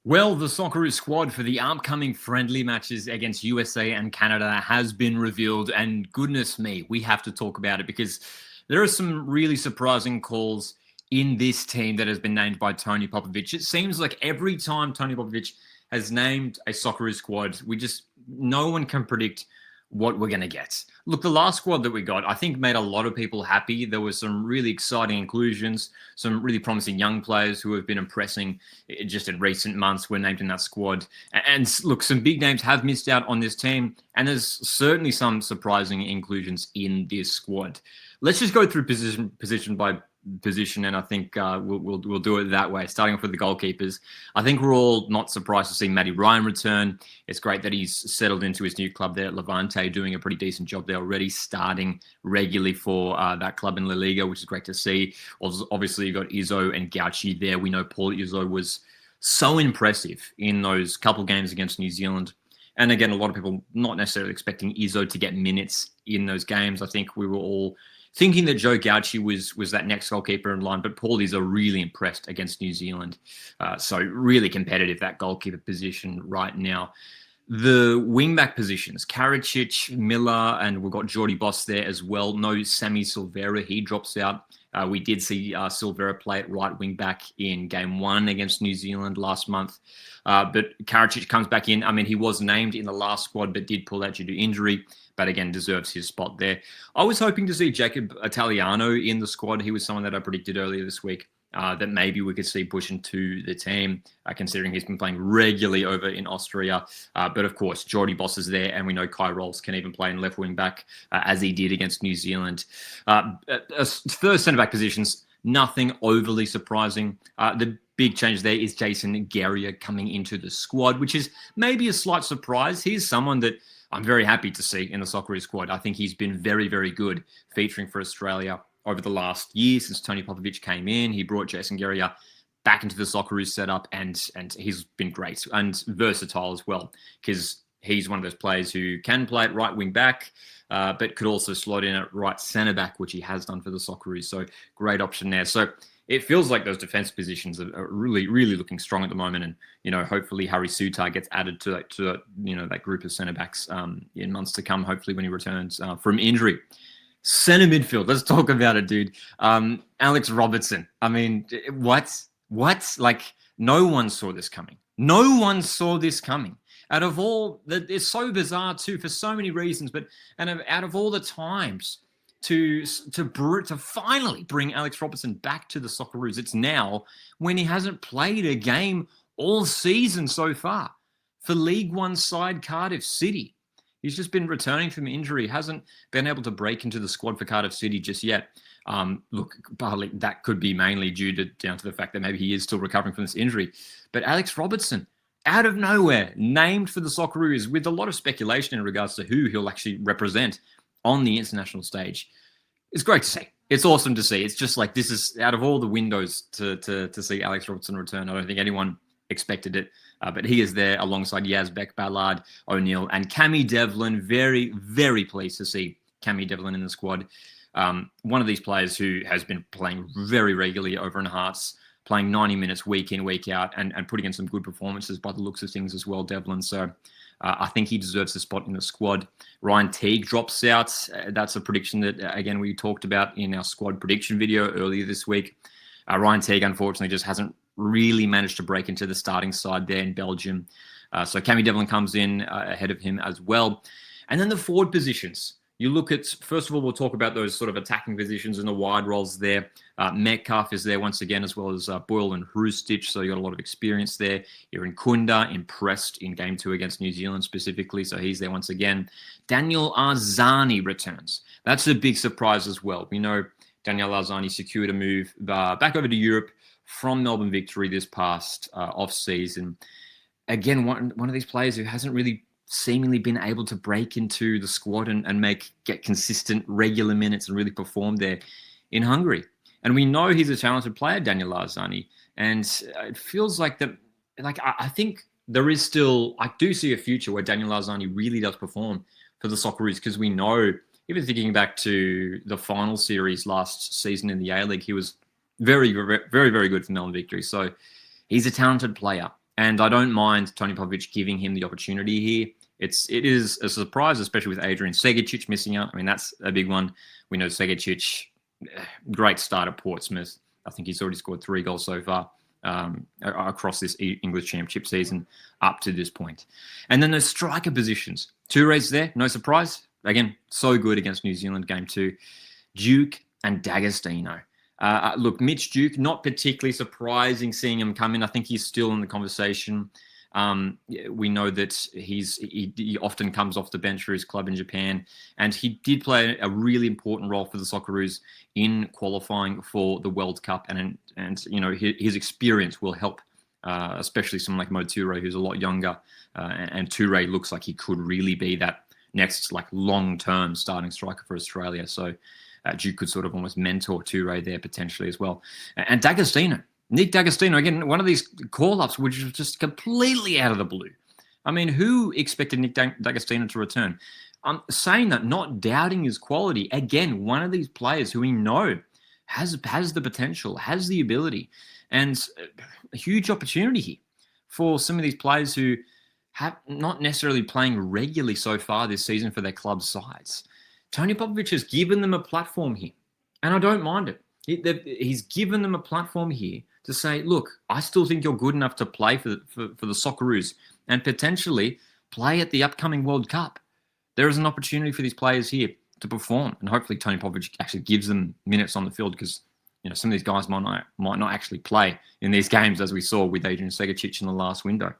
Well, the Socceroos squad for the upcoming friendly matches against USA and Canada has been revealed, and goodness me, we have to talk about it because there are some really surprising calls in this team that has been named by Tony Popovich. It seems like every time Tony Popovich has named a Socceroos squad, no one can predict what we're going to get. Look, the last squad that we got, I think, made a lot of people happy. There were some really exciting inclusions, some really promising young players who have been impressing just in recent months were named in that squad. And look, some big names have missed out on this team, and there's certainly some surprising inclusions in this squad. Let's just go through position by position, and I think we'll do it that way. Starting off with the goalkeepers, I think we're all not surprised to see Matty Ryan return. It's great that he's settled into his new club there at Levante, doing a pretty decent job there already, starting regularly for that club in La Liga, which is great to see. Obviously, you've got Izzo and Gauci there. We know Paul Izzo was so impressive in those couple games against New Zealand. And again, a lot of people not necessarily expecting Izzo to get minutes in those games. I think we were all thinking that Joe Gauci was that next goalkeeper in line, but Paulies are really impressed against New Zealand. So really competitive, that goalkeeper position right now. The wingback positions, Karacic, Miller, and we've got Jordi Boss there as well. No Sammy Silvera, he drops out. We did see Silvera play at right wing back in game 1 against New Zealand last month. But Karacic comes back in. I mean, he was named in the last squad, but did pull out due to injury. But again, deserves his spot there. I was hoping to see Jacob Italiano in the squad. He was someone that I predicted earlier this week that maybe we could see push into the team, considering he's been playing regularly over in Austria. But of course, Jordi Boss is there, and we know Kai Rolls can even play in left wing back, as he did against New Zealand. First centre-back positions, nothing overly surprising. The big change there is Jason Guerrier coming into the squad, which is maybe a slight surprise. He's someone that I'm very happy to see in the Socceroos squad. I think he's been very, very good featuring for Australia over the last year since Tony Popovich came in. He brought Jason Guerrier back into the Socceroos setup, and he's been great and versatile as well, because he's one of those players who can play at right wing back, but could also slot in at right centre back, which he has done for the Socceroos. So great option there. So it feels like those defense positions are really, really looking strong at the moment. And, hopefully Harry Sutar gets added to that group of centre backs in months to come, hopefully when he returns from injury. Centre midfield, let's talk about it, dude. Alex Robertson. I mean, what? Like, no one saw this coming. No one saw this coming. Out of all, it's so bizarre too, for so many reasons, and out of all the times to finally bring Alex Robertson back to the Socceroos, it's now when he hasn't played a game all season so far for League One side Cardiff City. He's just been returning from injury, hasn't been able to break into the squad for Cardiff City just yet. Look, partly that could be mainly down to the fact that maybe he is still recovering from this injury. But Alex Robertson, out of nowhere, named for the Socceroos with a lot of speculation in regards to who he'll actually represent on the international stage. It's great to see. It's awesome to see. It's just like, this is out of all the windows to see Alex Robertson return. I don't think anyone expected it, but he is there alongside Yazbek, Ballard, O'Neill, and Cammy Devlin. Very, very pleased to see Cammy Devlin in the squad. One of these players who has been playing very regularly over in Hearts, playing 90 minutes week in, week out, and putting in some good performances by the looks of things as well, Devlin. So I think he deserves a spot in the squad. Ryan Teague drops out. That's a prediction that, again, we talked about in our squad prediction video earlier this week. Ryan Teague, unfortunately, just hasn't really managed to break into the starting side there in Belgium. So Cammy Devlin comes in ahead of him as well. And then the forward positions. You look at, first of all, we'll talk about those sort of attacking positions and the wide roles there. Metcalf is there once again, as well as Boyle and Hrustic, so you got a lot of experience there. Aaron Kunda, impressed in Game 2 against New Zealand specifically, so he's there once again. Daniel Arzani returns. That's a big surprise as well. We know Daniel Arzani secured a move back over to Europe from Melbourne Victory this past off-season. Again, one of these players who hasn't really seemingly been able to break into the squad and get consistent regular minutes and really perform there in Hungary. And we know he's a talented player, Daniel Arzani. And it feels like that, like, I think there is still, I do see a future where Daniel Arzani really does perform for the Socceroos, because we know, even thinking back to the final series last season in the A-League, he was very, very, very good for Melbourne Victory. So he's a talented player. And I don't mind Tony Popovic giving him the opportunity here. It is a surprise, especially with Adrian Segic missing out. I mean, that's a big one. We know Segic, great start at Portsmouth. I think he's already scored 3 goals so far across this English Championship season up to this point. And then the striker positions. Touré's there, no surprise. Again, so good against New Zealand game 2. Duke and D'Agostino. Look, Mitch Duke, not particularly surprising seeing him come in. I think he's still in the conversation. We know that he often comes off the bench for his club in Japan, and he did play a really important role for the Socceroos in qualifying for the World Cup, and you know, his experience will help, especially someone like Mo Touré, who's a lot younger, and Touré looks like he could really be that next like long-term starting striker for Australia. So Duke could sort of almost mentor Touré there potentially as well. And D'Agostino. Nick D'Agostino, again, one of these call-ups which was just completely out of the blue. I mean, who expected Nick D'Agostino to return? I'm saying that, not doubting his quality. Again, one of these players who we know has the potential, has the ability, and a huge opportunity here for some of these players who have not necessarily playing regularly so far this season for their club sides. Tony Popovic has given them a platform here, and I don't mind it. He's given them a platform here to say, look, I still think you're good enough to play for the Socceroos and potentially play at the upcoming World Cup. There is an opportunity for these players here to perform, and hopefully Tony Popovic actually gives them minutes on the field, because you know some of these guys might not actually play in these games, as we saw with Adrian Segic in the last window.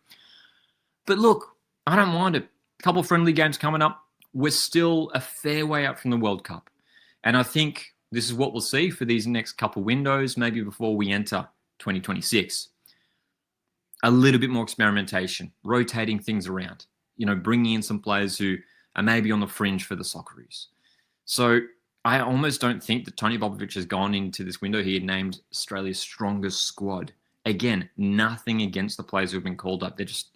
But look, I don't mind it. A couple of friendly games coming up. We're still a fair way out from the World Cup, and I think this is what we'll see for these next couple windows, maybe before we enter 2026. A little bit more experimentation, rotating things around, you know, bringing in some players who are maybe on the fringe for the Socceroos. So I almost don't think that Tony Popovic has gone into this window here named Australia's strongest squad. Again, nothing against the players who have been called up. They're just,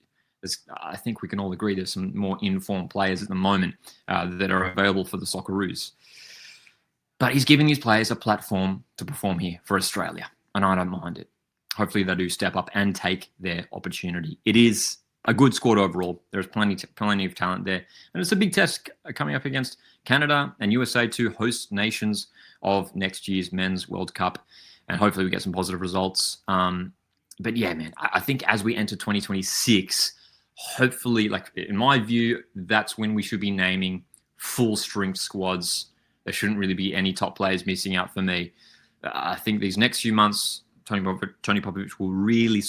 I think we can all agree there's some more informed players at the moment that are available for the Socceroos. But he's giving these players a platform to perform here for Australia, and I don't mind it. Hopefully they do step up and take their opportunity. It is a good squad overall. There's plenty of talent there. And it's a big test coming up against Canada and USA, two host nations of next year's Men's World Cup. And hopefully we get some positive results. But yeah, man, I think as we enter 2026, hopefully, like in my view, that's when we should be naming full strength squads. There shouldn't really be any top players missing out for me. I think these next few months, Tony Popovic will really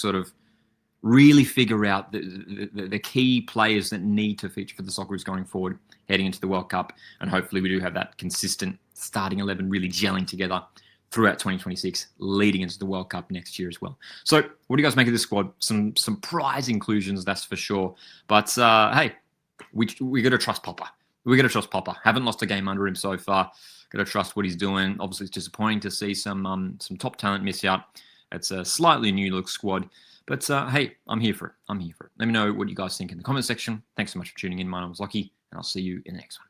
figure out the key players that need to feature for the Socceroos going forward, heading into the World Cup. And hopefully we do have that consistent starting 11 really gelling together throughout 2026, leading into the World Cup next year as well. So what do you guys make of this squad? Some prize inclusions, that's for sure. But hey, we got to trust Popper. We got to trust Popper. Haven't lost a game under him so far. Got to trust what he's doing. Obviously, it's disappointing to see some top talent miss out. It's a slightly new look squad. But hey, I'm here for it. Let me know what you guys think in the comment section. Thanks so much for tuning in. My name is Lockie, and I'll see you in the next one.